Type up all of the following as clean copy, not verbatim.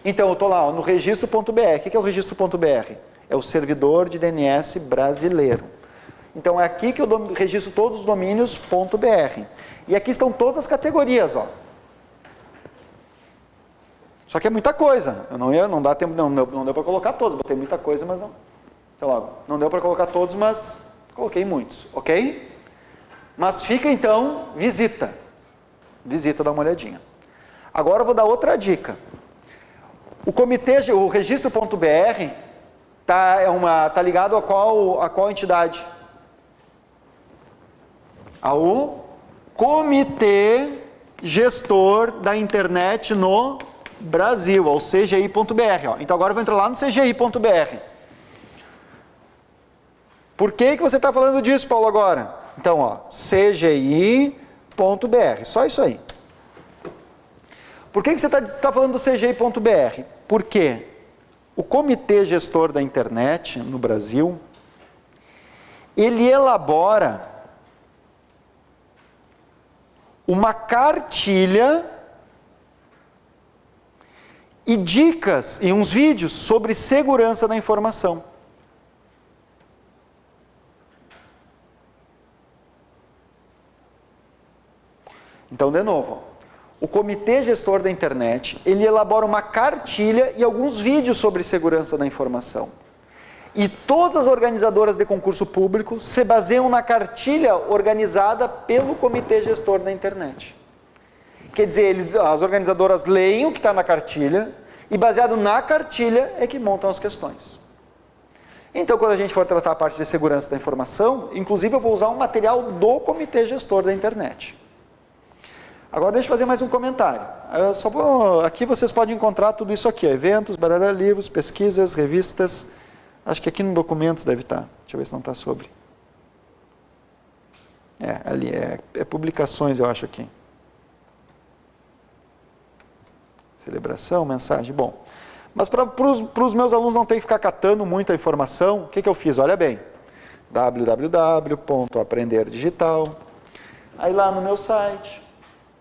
Então, eu estou lá, ó, no registro.br. O que é o registro.br? É o servidor de DNS brasileiro. Então, é aqui que eu registro todos os domínios.br. E aqui estão todas as categorias, ó. Só que é muita coisa. Não dá tempo, não deu para colocar todos. Botei muita coisa, mas não. Sei lá, não deu para colocar todos, mas coloquei muitos, ok? Mas fica então, visita. Visita, dá uma olhadinha. Agora eu vou dar outra dica. O registro.br tá ligado a qual entidade? Ao Comitê Gestor da Internet no Brasil, ao CGI.br. Ó. Então agora eu vou entrar lá no CGI.br. Por que você está falando disso, Paulo, agora? Então, ó, CGI.br, só isso aí. Por que você está falando do CGI.br? Porque o Comitê Gestor da Internet no Brasil, ele elabora uma cartilha e dicas e uns vídeos sobre segurança da informação. Então, de novo, o Comitê Gestor da Internet, ele elabora uma cartilha e alguns vídeos sobre segurança da informação. E todas as organizadoras de concurso público se baseiam na cartilha organizada pelo Comitê Gestor da Internet. Quer dizer, as organizadoras leem o que está na cartilha e, baseado na cartilha, é que montam as questões. Então, quando a gente for tratar a parte de segurança da informação, inclusive eu vou usar um material do Comitê Gestor da Internet. Agora deixa eu fazer mais um comentário. Aqui vocês podem encontrar tudo isso aqui, ó, eventos, barará, livros, pesquisas, revistas. Acho que aqui no documentos deve estar. Deixa eu ver se não está sobre. Ali é publicações, eu acho aqui. Celebração, mensagem, bom. Mas para os meus alunos não terem que ficar catando muita informação, o que eu fiz? Olha bem, www.aprenderdigital. Aí lá no meu site,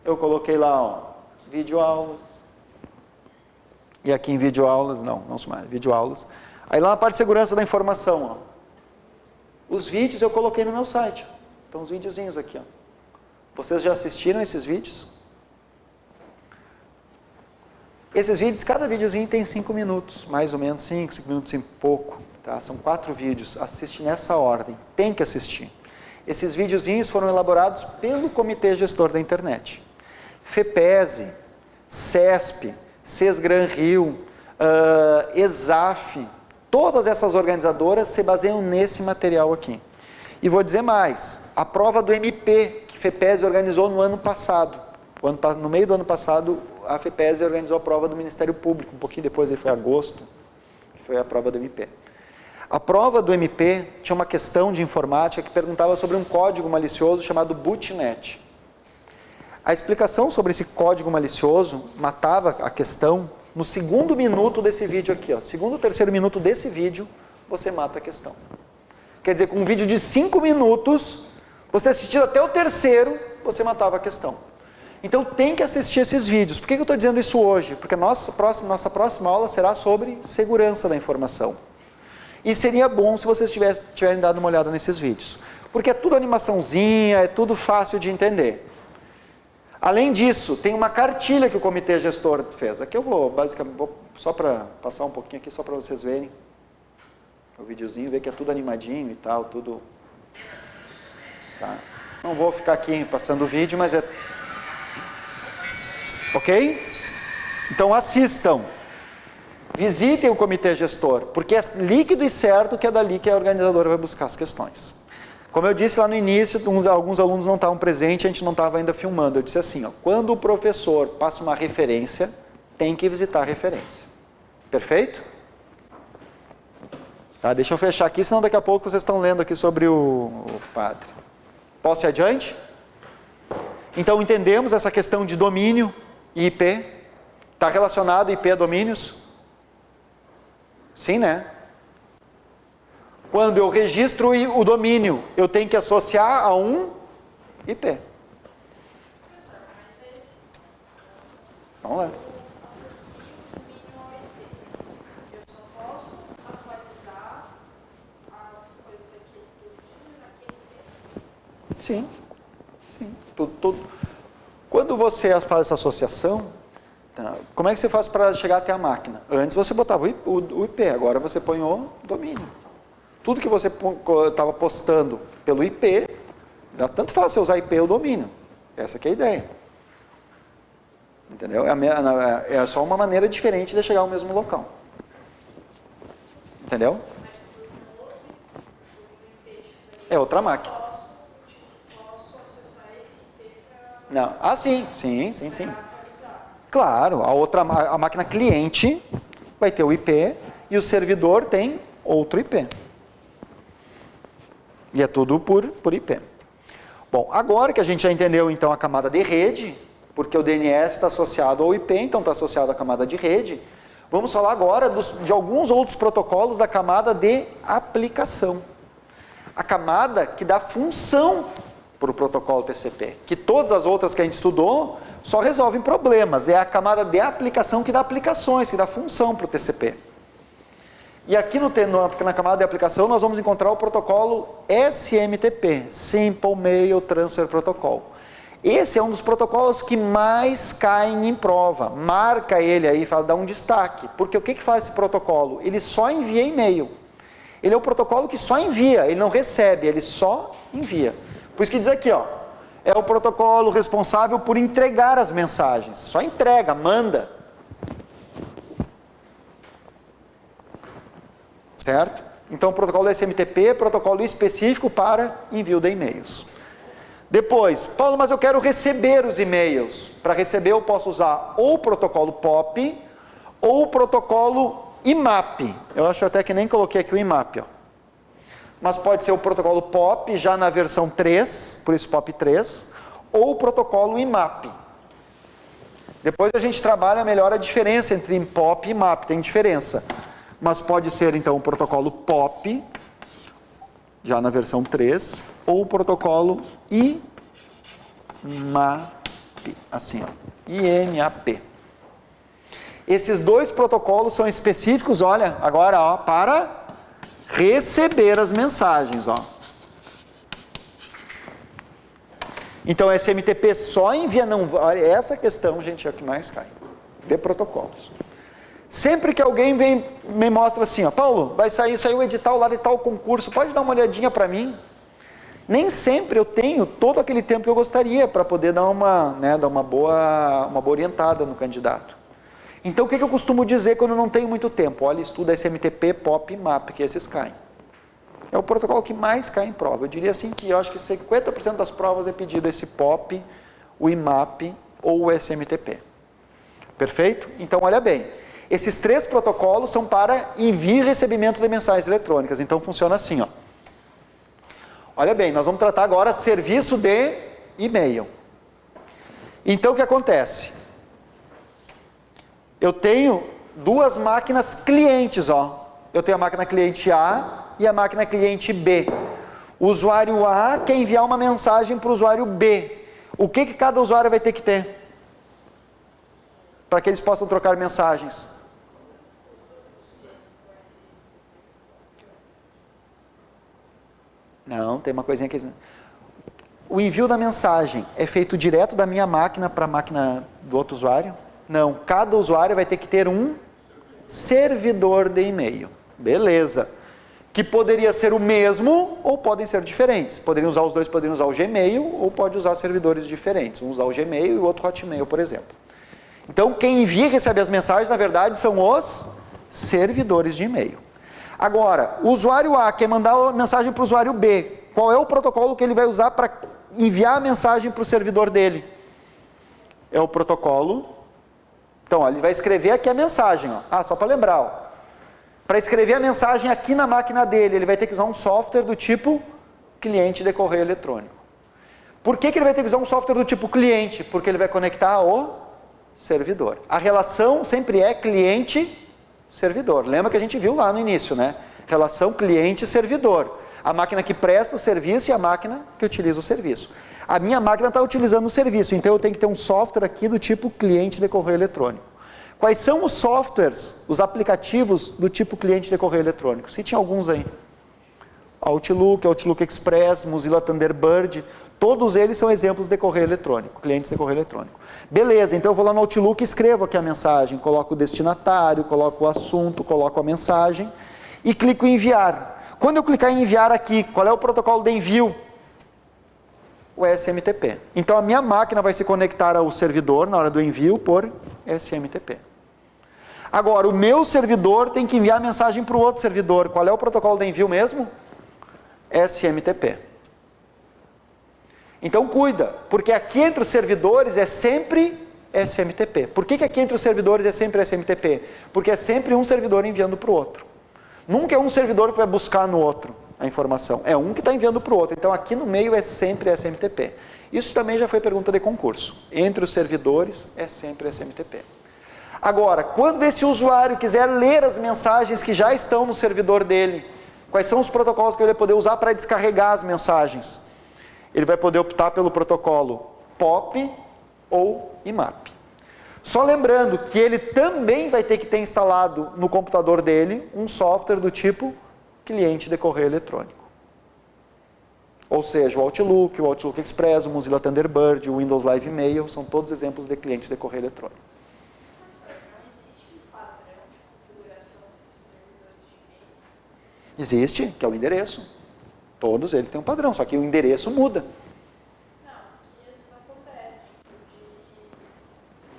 eu coloquei lá, ó, videoaulas. E aqui em videoaulas, não sou mais, videoaulas. Aí lá na parte de segurança da informação, ó, os vídeos eu coloquei no meu site. Então os videozinhos aqui, ó. Vocês já assistiram esses vídeos? Esses vídeos, cada videozinho tem 5 minutos, mais ou menos 5 minutos e pouco, tá? São 4 vídeos, assiste nessa ordem, tem que assistir. Esses videozinhos foram elaborados pelo Comitê Gestor da Internet. FEPESE, CESP, SESGRAN Rio, ESAF, todas essas organizadoras se baseiam nesse material aqui. E vou dizer mais, a prova do MP, que FEPESE organizou no ano passado, no meio do ano passado, a FEPESE organizou a prova do Ministério Público, um pouquinho depois, aí foi agosto, que foi a prova do MP. A prova do MP tinha uma questão de informática que perguntava sobre um código malicioso chamado bootnet. A explicação sobre esse código malicioso matava a questão no segundo minuto desse vídeo aqui, ó. Segundo ou terceiro minuto desse vídeo, você mata a questão. Quer dizer, com um vídeo de 5 minutos, você assistindo até o terceiro, você matava a questão. Então tem que assistir esses vídeos. Por que eu estou dizendo isso hoje? Porque a nossa próxima aula será sobre segurança da informação. E seria bom se vocês tiverem dado uma olhada nesses vídeos. Porque é tudo animaçãozinha, é tudo fácil de entender. Além disso, tem uma cartilha que o Comitê Gestor fez. Aqui eu vou, basicamente, só para passar um pouquinho aqui, só para vocês verem o videozinho, ver que é tudo animadinho e tal, tudo... Tá? Não vou ficar aqui passando o vídeo, mas é... Ok? Então assistam. Visitem o Comitê Gestor, porque é líquido e certo que é dali que a organizadora vai buscar as questões. Como eu disse lá no início, alguns alunos não estavam presentes, a gente não estava ainda filmando. Eu disse assim, ó, quando o professor passa uma referência, tem que visitar a referência. Perfeito? Tá, deixa eu fechar aqui, senão daqui a pouco vocês estão lendo aqui sobre o padre. Posso ir adiante? Então entendemos essa questão de domínio e IP. Está relacionado IP a domínios? Sim, né? Quando eu registro o domínio, eu tenho que associar a um IP. Vamos lá. Quando você faz essa associação, tá, como é que você faz para chegar até a máquina? Antes você botava o IP, agora você põe o domínio. Tudo que você estava postando pelo IP, dá tanto fácil você usar IP ou domínio. Essa que é a ideia. Entendeu? É só uma maneira diferente de chegar ao mesmo local. Entendeu? É outra máquina. Posso acessar esse IP para... Não. Ah, sim. Claro, a máquina cliente vai ter o IP e o servidor tem outro IP. E é tudo por IP. Bom, agora que a gente já entendeu então a camada de rede, porque o DNS está associado ao IP, então está associado à camada de rede, vamos falar agora de alguns outros protocolos da camada de aplicação. A camada que dá função para o protocolo TCP, que todas as outras que a gente estudou só resolvem problemas, é a camada de aplicação que dá aplicações, que dá função para o TCP. E aqui na camada de aplicação nós vamos encontrar o protocolo SMTP, Simple Mail Transfer Protocol. Esse é um dos protocolos que mais caem em prova, marca ele aí, dá um destaque, porque o que faz esse protocolo? Ele só envia e-mail. Ele é o protocolo que só envia, ele não recebe, ele só envia. Por isso que diz aqui, ó, é o protocolo responsável por entregar as mensagens. Só entrega, manda. Certo? Então, o protocolo SMTP é protocolo específico para envio de e-mails. Depois, Paulo, mas eu quero receber os e-mails. Para receber eu posso usar ou o protocolo POP ou o protocolo IMAP. Eu acho até que nem coloquei aqui o IMAP, ó. Mas pode ser o protocolo POP, já na versão 3, por isso POP 3, ou o protocolo IMAP. Depois a gente trabalha melhor a diferença entre POP e IMAP, tem diferença. Mas pode ser então o protocolo POP, já na versão 3, ou o protocolo IMAP, assim, ó, IMAP. Esses dois protocolos são específicos, olha, agora, ó, para receber as mensagens, ó. Então, SMTP só envia, não, olha, essa questão, gente, é o que mais cai, de protocolos. Sempre que alguém vem, me mostra assim, ó, Paulo, saiu o edital lá de tal concurso, pode dar uma olhadinha para mim? Nem sempre eu tenho todo aquele tempo que eu gostaria para poder dar uma boa orientada no candidato. Então, o que eu costumo dizer quando eu não tenho muito tempo? Olha, estuda SMTP, POP e MAP, que esses caem. É o protocolo que mais cai em prova. Eu diria assim que eu acho que 50% das provas é pedido esse POP, o IMAP ou o SMTP. Perfeito? Então, olha bem. Esses três protocolos são para envio e recebimento de mensagens eletrônicas. Então, funciona assim, ó. Olha bem, nós vamos tratar agora serviço de e-mail. Então, o que acontece? Eu tenho duas máquinas clientes, ó. Eu tenho a máquina cliente A e a máquina cliente B. O usuário A quer enviar uma mensagem para o usuário B. O que cada usuário vai ter que ter? Para que eles possam trocar mensagens. Não, tem uma coisinha aqui. O envio da mensagem é feito direto da minha máquina para a máquina do outro usuário? Não, cada usuário vai ter que ter um servidor de e-mail. Beleza. Que poderia ser o mesmo ou podem ser diferentes. Poderiam usar os dois, poderiam usar o Gmail ou pode usar servidores diferentes. Um usar o Gmail e o outro Hotmail, por exemplo. Então, quem envia e recebe as mensagens, na verdade, são os servidores de e-mail. Agora, o usuário A quer mandar a mensagem para o usuário B. Qual é o protocolo que ele vai usar para enviar a mensagem para o servidor dele? É o protocolo. Então, ó, ele vai escrever aqui a mensagem. Ó. Ah, só para lembrar. Ó. Para escrever a mensagem aqui na máquina dele, ele vai ter que usar um software do tipo cliente de correio eletrônico. Por que ele vai ter que usar um software do tipo cliente? Porque ele vai conectar ao servidor. A relação sempre é cliente-servidor. Lembra que a gente viu lá no início, né? Relação cliente-servidor. A máquina que presta o serviço e a máquina que utiliza o serviço. A minha máquina está utilizando o serviço, então eu tenho que ter um software aqui do tipo cliente de correio eletrônico. Quais são os softwares, os aplicativos do tipo cliente de correio eletrônico? Se tinha alguns aí. Outlook, Outlook Express, Mozilla Thunderbird, Todos eles são exemplos de correio eletrônico, clientes de correio eletrônico. Beleza, então eu vou lá no Outlook e escrevo aqui a mensagem, coloco o destinatário, coloco o assunto, coloco a mensagem e clico em enviar. Quando eu clicar em enviar aqui, qual é o protocolo de envio? O SMTP. Então a minha máquina vai se conectar ao servidor na hora do envio por SMTP. Agora, o meu servidor tem que enviar a mensagem para o outro servidor. Qual é o protocolo de envio mesmo? SMTP. Então cuida, porque aqui entre os servidores é sempre SMTP. Por que aqui entre os servidores é sempre SMTP? Porque é sempre um servidor enviando para o outro. Nunca é um servidor que vai buscar no outro a informação. É um que está enviando para o outro. Então aqui no meio é sempre SMTP. Isso também já foi pergunta de concurso. Entre os servidores é sempre SMTP. Agora, quando esse usuário quiser ler as mensagens que já estão no servidor dele, quais são os protocolos que ele vai poder usar para descarregar as mensagens? Ele vai poder optar pelo protocolo POP ou IMAP. Só lembrando que ele também vai ter que ter instalado no computador dele um software do tipo cliente de correio eletrônico. Ou seja, o Outlook Express, o Mozilla Thunderbird, o Windows Live Mail, são todos exemplos de clientes de correio eletrônico. Não existe um padrão de configuração desses servidores de e-mail? Existe, que é o endereço. Todos eles têm um padrão, só que o endereço muda. Não, que às vezes acontece, de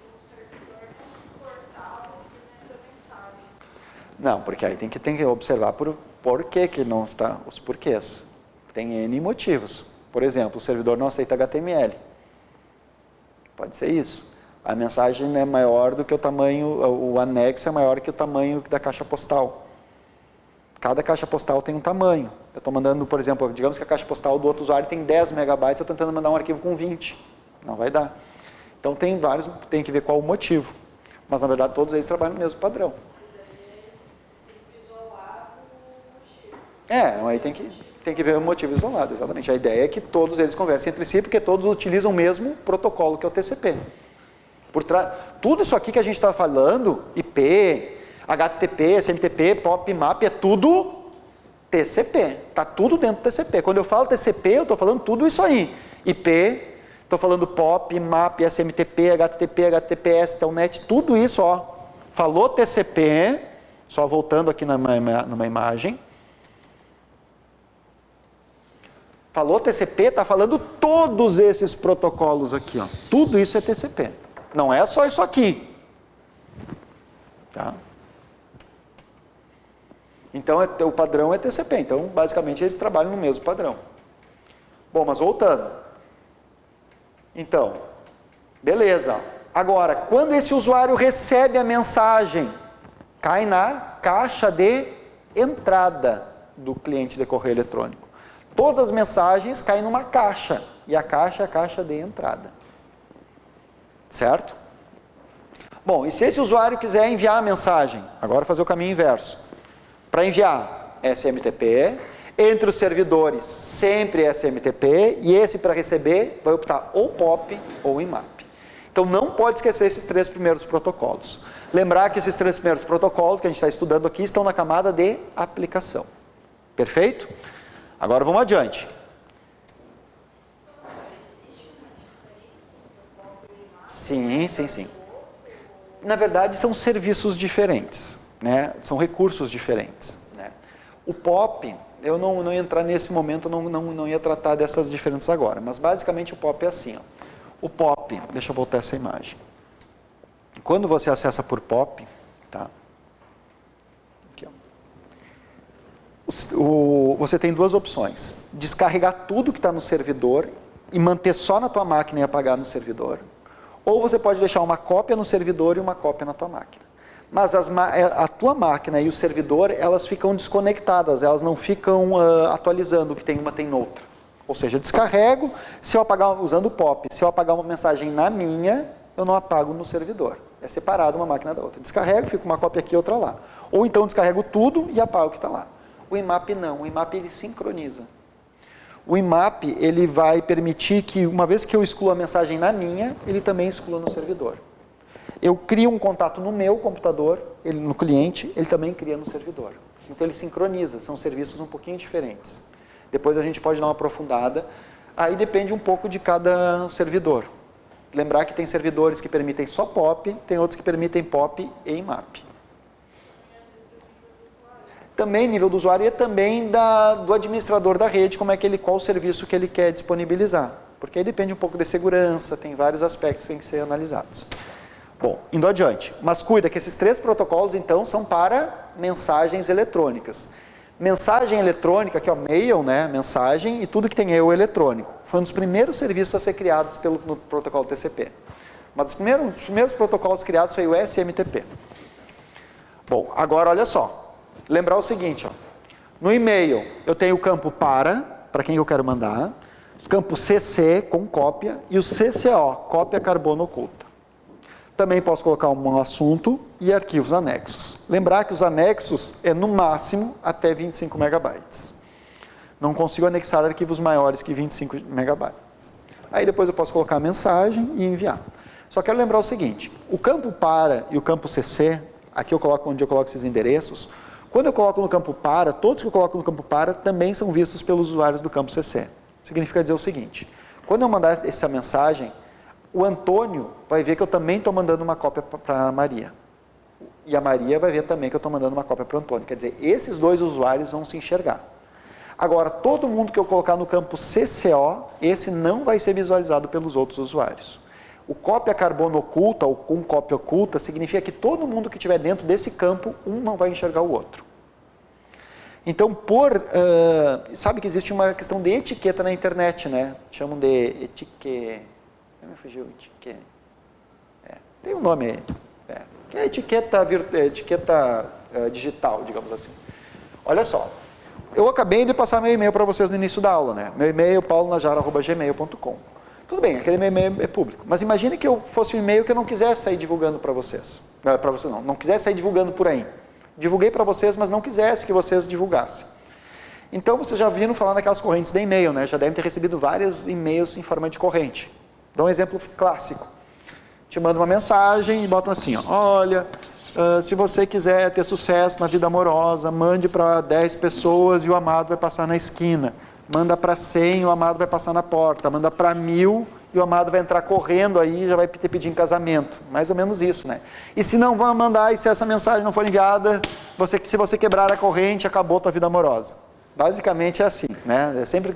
um servidor não suportar o escrevimento da mensagem. Não, porque aí tem que observar por que não está, os porquês. Tem N motivos. Por exemplo, o servidor não aceita HTML. Pode ser isso. A mensagem é maior do que o tamanho, o anexo é maior que o tamanho da caixa postal. Cada caixa postal tem um tamanho. Eu estou mandando, por exemplo, digamos que a caixa postal do outro usuário tem 10 megabytes, eu estou tentando mandar um arquivo com 20. Não vai dar. Então tem vários, tem que ver qual o motivo. Mas na verdade todos eles trabalham no mesmo padrão. Mas aí é sempre isolado o motivo. Aí tem que ver o motivo isolado, exatamente. A ideia é que todos eles conversem entre si, porque todos utilizam o mesmo protocolo que é o TCP. Tudo isso aqui que a gente está falando, IP, HTTP, SMTP, POP, MAP, é tudo TCP. Está tudo dentro do TCP. Quando eu falo TCP, eu estou falando tudo isso aí. IP, estou falando POP, MAP, SMTP, HTTP, HTTPS, Telnet, tudo isso, ó. Falou TCP, só voltando aqui numa imagem. Falou TCP, está falando todos esses protocolos aqui, ó. Tudo isso é TCP. Não é só isso aqui. Tá? Então, o padrão é TCP. Então, basicamente, eles trabalham no mesmo padrão. Bom, mas voltando. Então, beleza. Agora, quando esse usuário recebe a mensagem, cai na caixa de entrada do cliente de correio eletrônico. Todas as mensagens caem numa caixa. E a caixa é a caixa de entrada. Certo? Bom, e se esse usuário quiser enviar a mensagem? Agora fazer o caminho inverso. Para enviar, SMTP. Entre os servidores, sempre SMTP. E esse para receber, vai optar ou POP ou IMAP. Então não pode esquecer esses 3 primeiros protocolos. Lembrar que esses 3 primeiros protocolos que a gente está estudando aqui estão na camada de aplicação. Perfeito? Agora vamos adiante. Sim. Na verdade, são serviços diferentes, né? São recursos diferentes. Né? O POP, eu não ia entrar nesse momento, não ia tratar dessas diferenças agora, mas basicamente o POP é assim. Ó. O POP, deixa eu voltar essa imagem. Quando você acessa por POP, tá? Aqui, ó. Você tem 2 opções. Descarregar tudo que está no servidor e manter só na tua máquina e apagar no servidor. Ou você pode deixar uma cópia no servidor e uma cópia na tua máquina. Mas a tua máquina e o servidor, elas ficam desconectadas, elas não ficam atualizando o que tem uma tem noutra. Ou seja, eu descarrego, se eu apagar usando o POP, se eu apagar uma mensagem na minha, eu não apago no servidor. É separado uma máquina da outra. Descarrego, fica uma cópia aqui e outra lá. Ou então descarrego tudo e apago o que está lá. O IMAP não, o IMAP ele sincroniza. O IMAP, ele vai permitir que, uma vez que eu excluo a mensagem na minha, ele também exclua no servidor. Eu crio um contato no meu computador, no cliente, ele também cria no servidor. Então ele sincroniza, são serviços um pouquinho diferentes. Depois a gente pode dar uma aprofundada Aí depende um pouco de cada servidor. Lembrar que tem servidores que permitem só POP, tem outros que permitem POP e IMAP. Também nível do usuário e também do administrador da rede, qual o serviço que ele quer disponibilizar. Porque aí depende um pouco de segurança, tem vários aspectos que têm que ser analisados. Bom, indo adiante. Mas cuida que esses 3 protocolos, então, são para mensagens eletrônicas. Mensagem eletrônica, que é o mail, né, mensagem, e tudo que tem eu eletrônico. Foi um dos primeiros serviços a ser criados no protocolo TCP. Um dos primeiros protocolos criados foi o SMTP. Bom, agora olha só. Lembrar o seguinte, ó. No e-mail eu tenho o campo para quem eu quero mandar, o campo CC com cópia e o CCO, cópia carbono oculta. Também posso colocar um assunto e arquivos anexos. Lembrar que os anexos é no máximo até 25 megabytes. Não consigo anexar arquivos maiores que 25 megabytes. Aí depois eu posso colocar a mensagem e enviar. Só quero lembrar o seguinte, o campo para e o campo CC, aqui eu coloco onde eu coloco esses endereços, quando eu coloco no campo para, todos que eu coloco no campo para também são vistos pelos usuários do campo CC. Significa dizer o seguinte, quando eu mandar essa mensagem, o Antônio vai ver que eu também estou mandando uma cópia para a Maria. E a Maria vai ver também que eu estou mandando uma cópia para o Antônio. Quer dizer, esses 2 usuários vão se enxergar. Agora, todo mundo que eu colocar no campo CCO, esse não vai ser visualizado pelos outros usuários. O cópia carbono oculta, ou com cópia oculta, significa que todo mundo que estiver dentro desse campo, um não vai enxergar o outro. Então, sabe que existe uma questão de etiqueta na internet, né? Chamam de etiqueta. Me fugiu, etiqueta. Tem um nome aí. Que é etiqueta digital, digamos assim. Olha só. Eu acabei de passar meu e-mail para vocês no início da aula, né? Meu e-mail, paulonajara@gmail.com. Tudo bem, aquele meu e-mail é público. Mas imagine que eu fosse um e-mail que eu não quisesse sair divulgando para vocês. Para você não quisesse sair divulgando por aí. Divulguei para vocês, mas não quisesse que vocês divulgassem. Então, vocês já viram falar naquelas correntes de e-mail, né? Já devem ter recebido vários e-mails em forma de corrente. Dá um exemplo clássico. Te manda uma mensagem e botam assim, ó, olha, se você quiser ter sucesso na vida amorosa, mande para 10 pessoas e o amado vai passar na esquina. Manda para 100 e o amado vai passar na porta. Manda para 1000 e o amado vai entrar correndo aí e já vai te pedir em casamento. Mais ou menos isso, né? E se não vão mandar, e se essa mensagem não for enviada, se você quebrar a corrente, acabou a tua vida amorosa. Basicamente é assim, né? É sempre...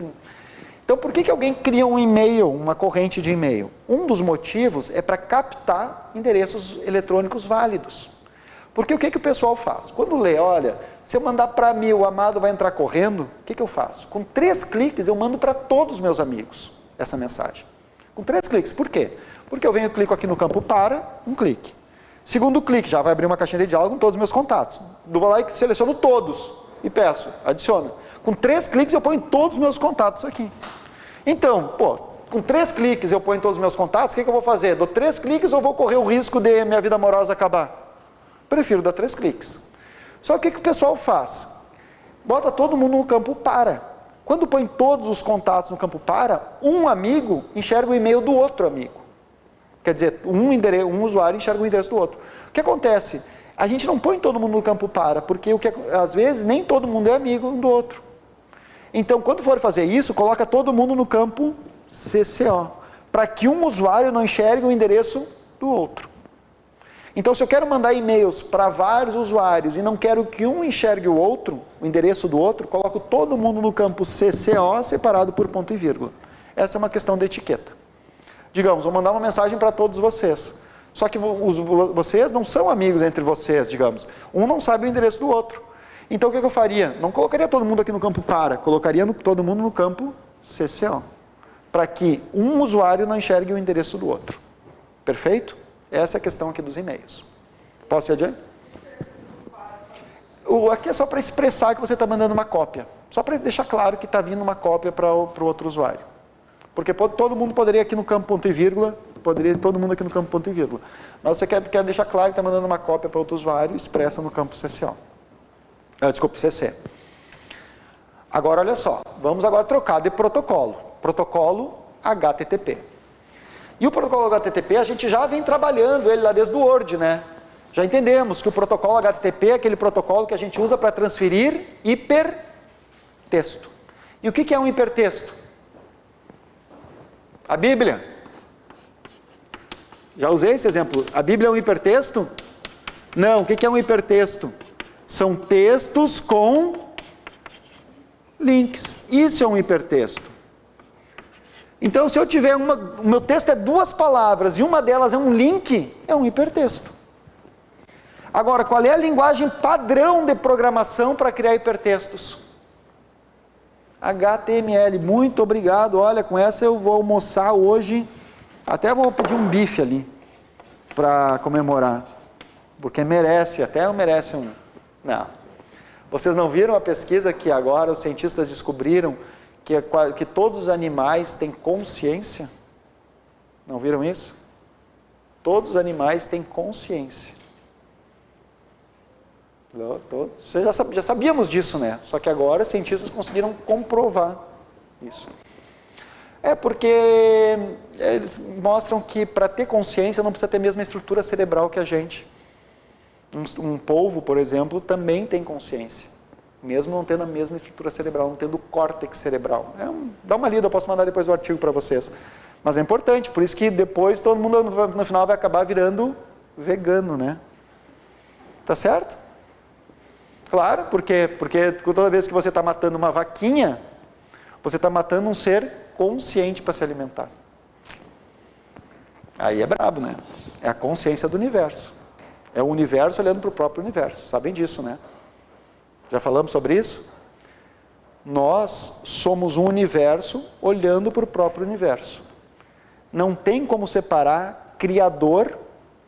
Então, por que alguém cria um e-mail, uma corrente de e-mail? Um dos motivos é para captar endereços eletrônicos válidos. Porque o que o pessoal faz? Quando lê, olha, se eu mandar para 1000, o amado vai entrar correndo, o que eu faço? Com 3 cliques eu mando para todos os meus amigos essa mensagem. Com 3 cliques. Por quê? Porque eu venho e clico aqui no campo para, um clique. Segundo clique, já vai abrir uma caixinha de diálogo com todos os meus contatos. Vou lá e seleciono todos e peço, adiciona. Com 3 cliques eu ponho todos os meus contatos aqui. Então, com 3 cliques eu ponho todos os meus contatos, o que eu vou fazer? Dou 3 cliques ou vou correr o risco de minha vida amorosa acabar? Prefiro dar 3 cliques. Só que o que o pessoal faz? Bota todo mundo no campo para. Quando põe todos os contatos no campo para, um amigo enxerga o e-mail do outro amigo. Quer dizer, um usuário enxerga o endereço do outro. O que acontece? A gente não põe todo mundo no campo para, porque às vezes nem todo mundo é amigo um do outro. Então, quando for fazer isso, coloca todo mundo no campo CCO, para que um usuário não enxergue o endereço do outro. Então, se eu quero mandar e-mails para vários usuários e não quero que um enxergue o outro, o endereço do outro, coloco todo mundo no campo CCO separado por ponto e vírgula. Essa é uma questão de etiqueta. Digamos, vou mandar uma mensagem para todos vocês. Só que vocês não são amigos entre vocês, digamos. Um não sabe o endereço do outro. Então, o que eu faria? Não colocaria todo mundo aqui no campo para, colocaria todo mundo no campo CCO. Para que um usuário não enxergue o endereço do outro. Perfeito? Essa é a questão aqui dos e-mails. Posso ir adiante? Aqui é só para expressar que você está mandando uma cópia. Só para deixar claro que está vindo uma cópia para o outro usuário. Porque todo mundo poderia aqui no campo ponto e vírgula, todo mundo aqui no campo ponto e vírgula. Mas você quer deixar claro que está mandando uma cópia para outro usuário, expressa no campo CCO. Desculpa, CC. Agora, olha só. Vamos agora trocar de protocolo. Protocolo HTTP. E o protocolo HTTP, a gente já vem trabalhando ele lá desde o Word, né? Já entendemos que o protocolo HTTP é aquele protocolo que a gente usa para transferir hipertexto. E o que é um hipertexto? A Bíblia. Já usei esse exemplo. A Bíblia é um hipertexto? Não. O que é um hipertexto? São textos com links. Isso é um hipertexto. Então, se eu tiver o meu texto é 2 palavras e uma delas é um link, é um hipertexto. Agora, qual é a linguagem padrão de programação para criar hipertextos? HTML. Muito obrigado. Olha, com essa eu vou almoçar hoje. Até vou pedir um bife ali para comemorar. Porque merece, até merece um... Não. Vocês não viram a pesquisa que agora os cientistas descobriram que todos os animais têm consciência? Não viram isso? Todos os animais têm consciência. Já sabíamos disso, né? Só que agora os cientistas conseguiram comprovar isso. É porque eles mostram que para ter consciência não precisa ter a mesma estrutura cerebral que a gente. Um polvo, por exemplo, também tem consciência, mesmo não tendo a mesma estrutura cerebral, não tendo córtex cerebral. Dá uma lida, eu posso mandar depois o artigo para vocês. Mas é importante, por isso que depois todo mundo no final vai acabar virando vegano, né? Tá certo? Claro, porque toda vez que você está matando uma vaquinha, você está matando um ser consciente para se alimentar. Aí é brabo, né? É a consciência do universo. É o universo olhando para o próprio universo. Sabem disso, né? Já falamos sobre isso? Nós somos um universo olhando para o próprio universo. Não tem como separar criador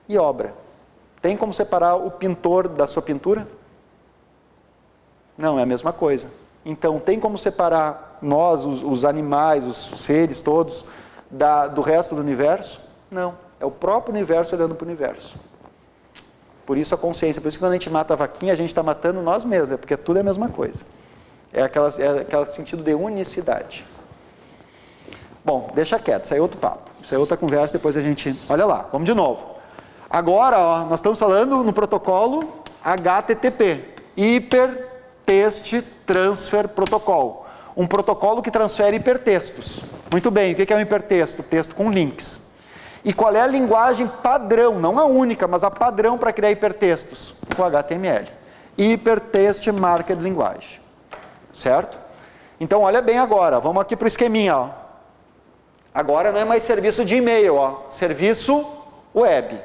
e obra. Tem como separar o pintor da sua pintura? Não, é a mesma coisa. Então, tem como separar nós, os animais, os seres todos, do resto do universo? Não. É o próprio universo olhando para o universo. Por isso a consciência. Por isso que quando a gente mata a vaquinha, a gente está matando nós mesmos. É porque tudo é a mesma coisa. É aquele sentido de unicidade. Bom, deixa quieto. Isso aí é outro papo. Isso aí é outra conversa. Depois a gente... Olha lá, vamos de novo. Agora, ó, nós estamos falando no protocolo HTTP. Hypertext Transfer Protocol. Um protocolo que transfere hipertextos. Muito bem, o que é um hipertexto? Texto com links. E qual é a linguagem padrão, não a única, mas a padrão para criar hipertextos? Com HTML. Hypertext Markup Language. Certo? Então, olha bem agora, vamos aqui para o esqueminha. Ó. Agora não é mais serviço de e-mail, ó, serviço web.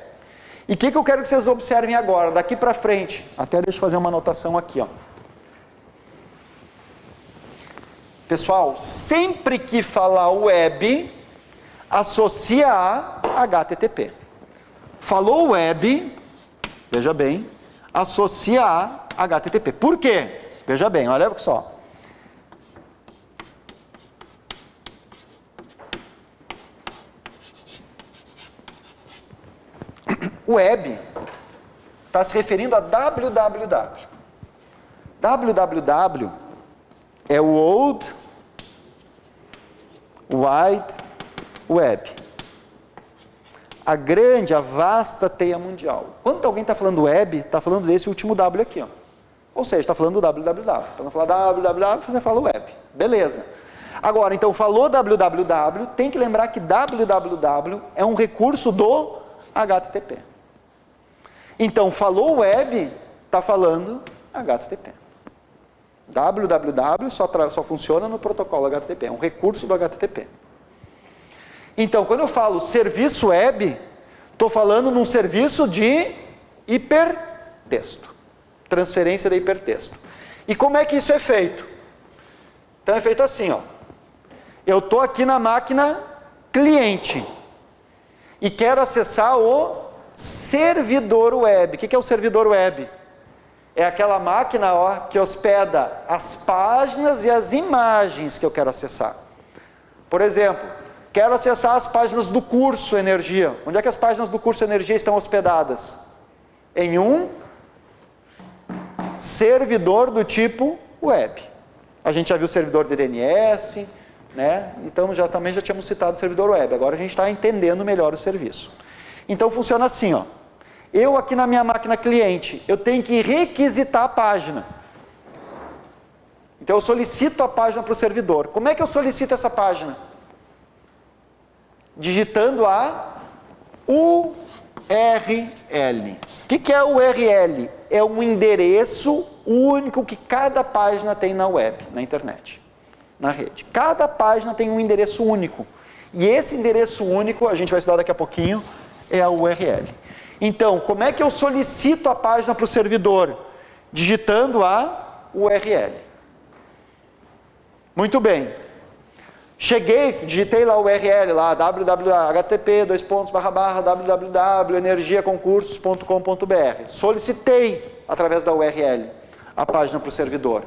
E o que eu quero que vocês observem agora, daqui para frente? Até deixa eu fazer uma anotação aqui. Ó. Pessoal, sempre que falar web, associa a HTTP. Falou web, veja bem, associa a HTTP. Por quê? Veja bem, olha só. Web está se referindo a www. www é o World Wide Web. A grande, a vasta teia mundial. Quando alguém está falando web, está falando desse último W aqui. Ó. Ou seja, está falando www. Para falar www, você fala web. Beleza. Agora, então, falou www, tem que lembrar que www é um recurso do HTTP. Então, falou web, está falando HTTP. www só funciona no protocolo HTTP, é um recurso do HTTP. Então, quando eu falo serviço web, estou falando num serviço de hipertexto, transferência de hipertexto. E como é que isso é feito? Então é feito assim, ó. Eu estou aqui na máquina cliente e quero acessar o servidor web. O que é o servidor web? É aquela máquina, ó, que hospeda as páginas e as imagens que eu quero acessar. Por exemplo, quero acessar as páginas do curso Energia. Onde é que as páginas do curso Energia estão hospedadas? Em um servidor do tipo web. A gente já viu o servidor de DNS, né? Então também já tínhamos citado o servidor web. Agora a gente está entendendo melhor o serviço. Então funciona assim, ó. Eu aqui na minha máquina cliente, eu tenho que requisitar a página. Então eu solicito a página para o servidor. Como é que eu solicito essa página? digitando a URL. O que é o URL? É um endereço único que cada página tem na web, na internet, na rede. Cada página tem um endereço único. E esse endereço único, a gente vai estudar daqui a pouquinho, é a URL. Então, como é que eu solicito a página para o servidor? Digitando a URL. Muito bem. Cheguei, digitei lá o URL, lá, www.http://www.energiaconcursos.com.br. Solicitei, através da URL, a página para o servidor.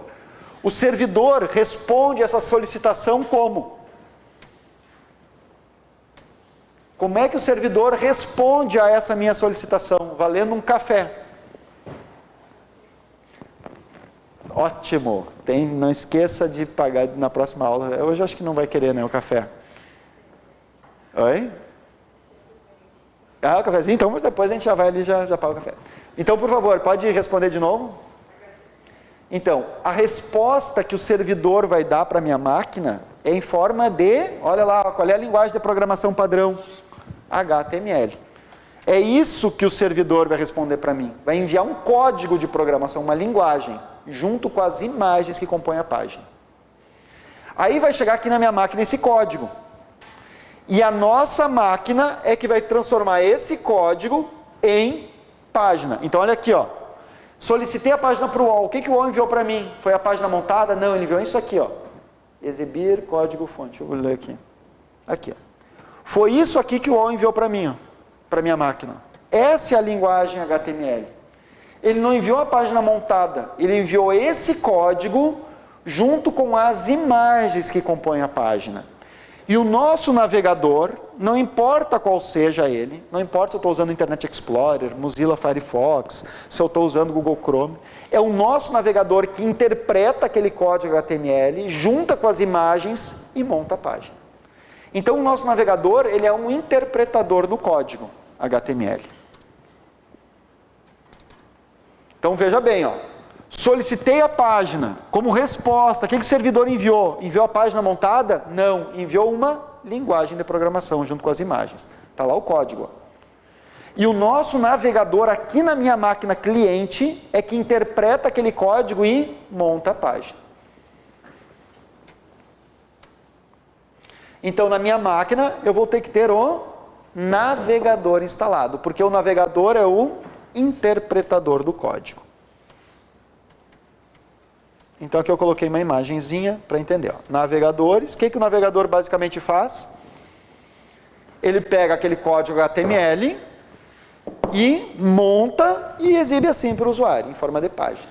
O servidor responde essa solicitação como? Como é que o servidor responde a essa minha solicitação? Valendo um café. Ótimo. Não esqueça de pagar na próxima aula. Hoje acho que não vai querer, né, o café. Oi? O cafezinho? Então depois a gente já vai ali e já paga o café. Então, por favor, pode responder de novo? Então, a resposta que o servidor vai dar para a minha máquina é em forma de, olha lá, qual é a linguagem de programação padrão? HTML. É isso que o servidor vai responder para mim. Vai enviar um código de programação, uma linguagem, junto com as imagens que compõem a página. Aí vai chegar aqui na minha máquina esse código. E a nossa máquina é que vai transformar esse código em página. Então olha aqui, ó. Solicitei a página para o UOL. O que o UOL enviou para mim? Foi a página montada? Não, ele enviou isso aqui, ó. Exibir código fonte. Deixa eu ler aqui. Aqui, ó. Foi isso aqui que o UOL enviou para mim, ó, para minha máquina. Essa é a linguagem HTML. Ele não enviou a página montada, ele enviou esse código junto com as imagens que compõem a página. E o nosso navegador, não importa qual seja ele, não importa se eu estou usando Internet Explorer, Mozilla Firefox, se eu estou usando Google Chrome, é o nosso navegador que interpreta aquele código HTML, junta com as imagens e monta a página. Então o nosso navegador, ele é um interpretador do código HTML. Então veja bem, ó, solicitei a página, como resposta, o que o servidor enviou? Enviou a página montada? Não, enviou uma linguagem de programação junto com as imagens. Está lá o código. Ó. E o nosso navegador aqui na minha máquina cliente é que interpreta aquele código e monta a página. Então na minha máquina eu vou ter que ter o navegador instalado, porque o navegador é o interpretador do código. Então aqui eu coloquei uma imagenzinha para entender. Ó. Navegadores, o que o navegador basicamente faz? Ele pega aquele código HTML e monta e exibe assim para o usuário, em forma de página.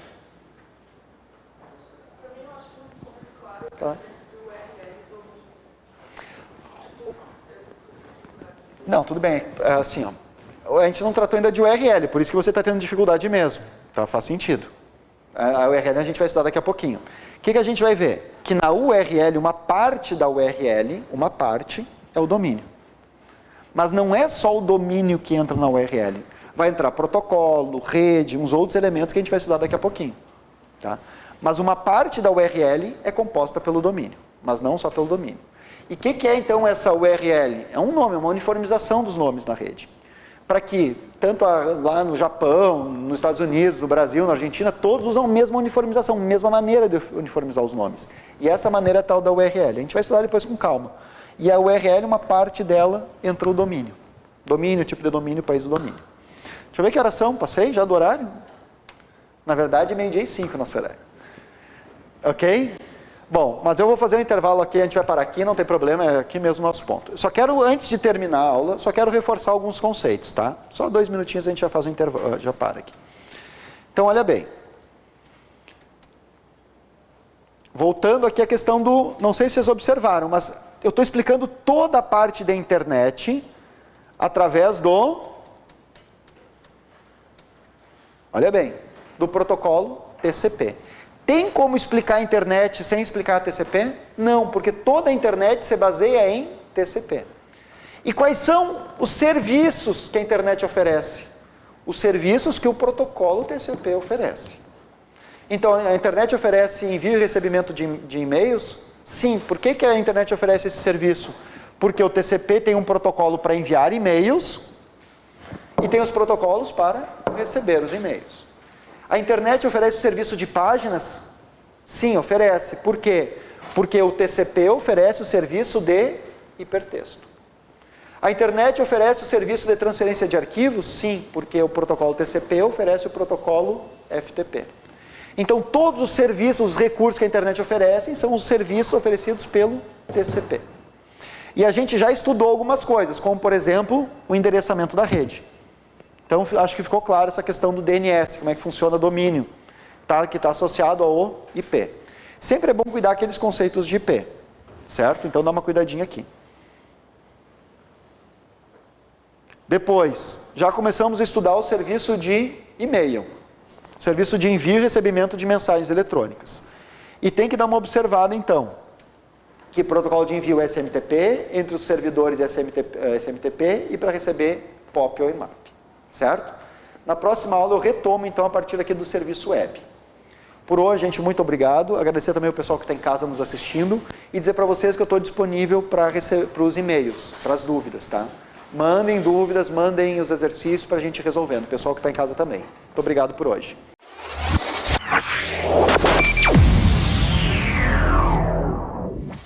Tá? Não, tudo bem, é assim, ó. A gente não tratou ainda de URL, por isso que você está tendo dificuldade mesmo, tá? Faz sentido. A URL a gente vai estudar daqui a pouquinho. O que a gente vai ver? Que na URL, uma parte da URL, uma parte é o domínio. Mas não é só o domínio que entra na URL. Vai entrar protocolo, rede, uns outros elementos que a gente vai estudar daqui a pouquinho. Tá? Mas uma parte da URL é composta pelo domínio, mas não só pelo domínio. E o que é então essa URL? É um nome, é uma uniformização dos nomes na rede. Para que, tanto lá no Japão, nos Estados Unidos, no Brasil, na Argentina, todos usam a mesma uniformização, a mesma maneira de uniformizar os nomes. E essa maneira é tal da URL. A gente vai estudar depois com calma. E a URL, uma parte dela, entra o domínio. Domínio, tipo de domínio, país do domínio. Deixa eu ver que horas são. Passei já do horário? Na verdade, 12:05 nosso horário. Ok? Bom, mas eu vou fazer um intervalo aqui, a gente vai parar aqui, não tem problema, é aqui mesmo o nosso ponto. Só quero, antes de terminar a aula, só quero reforçar alguns conceitos, tá? Só 2 minutinhos a gente já faz um intervalo, já para aqui. Então, olha bem. Voltando aqui à questão do, não sei se vocês observaram, mas eu estou explicando toda a parte da internet através do, olha bem, do protocolo TCP. Tem como explicar a internet sem explicar a TCP? Não, porque toda a internet se baseia em TCP. E quais são os serviços que a internet oferece? Os serviços que o protocolo TCP oferece. Então, a internet oferece envio e recebimento de e-mails? Sim. Por que a internet oferece esse serviço? Porque o TCP tem um protocolo para enviar e-mails e tem os protocolos para receber os e-mails. A internet oferece o serviço de páginas? Sim, oferece. Por quê? Porque o TCP oferece o serviço de hipertexto. A internet oferece o serviço de transferência de arquivos? Sim, porque o protocolo TCP oferece o protocolo FTP. Então, todos os serviços, os recursos que a internet oferece são os serviços oferecidos pelo TCP. E a gente já estudou algumas coisas, como, por exemplo, o endereçamento da rede. Então, acho que ficou claro essa questão do DNS, como é que funciona o domínio, tá? Que está associado ao IP. Sempre é bom cuidar aqueles conceitos de IP, certo? Então, dá uma cuidadinha aqui. Depois, já começamos a estudar o serviço de e-mail. Serviço de envio e recebimento de mensagens eletrônicas. E tem que dar uma observada, então, que protocolo de envio é SMTP, entre os servidores é SMTP e para receber POP ou IMAP, certo? Na próxima aula eu retomo, então, a partir aqui do serviço web. Por hoje, gente, muito obrigado. Agradecer também o pessoal que está em casa nos assistindo e dizer para vocês que eu estou disponível para os e-mails, para as dúvidas, tá? Mandem dúvidas, mandem os exercícios para a gente ir resolvendo. O pessoal que está em casa também. Muito obrigado por hoje.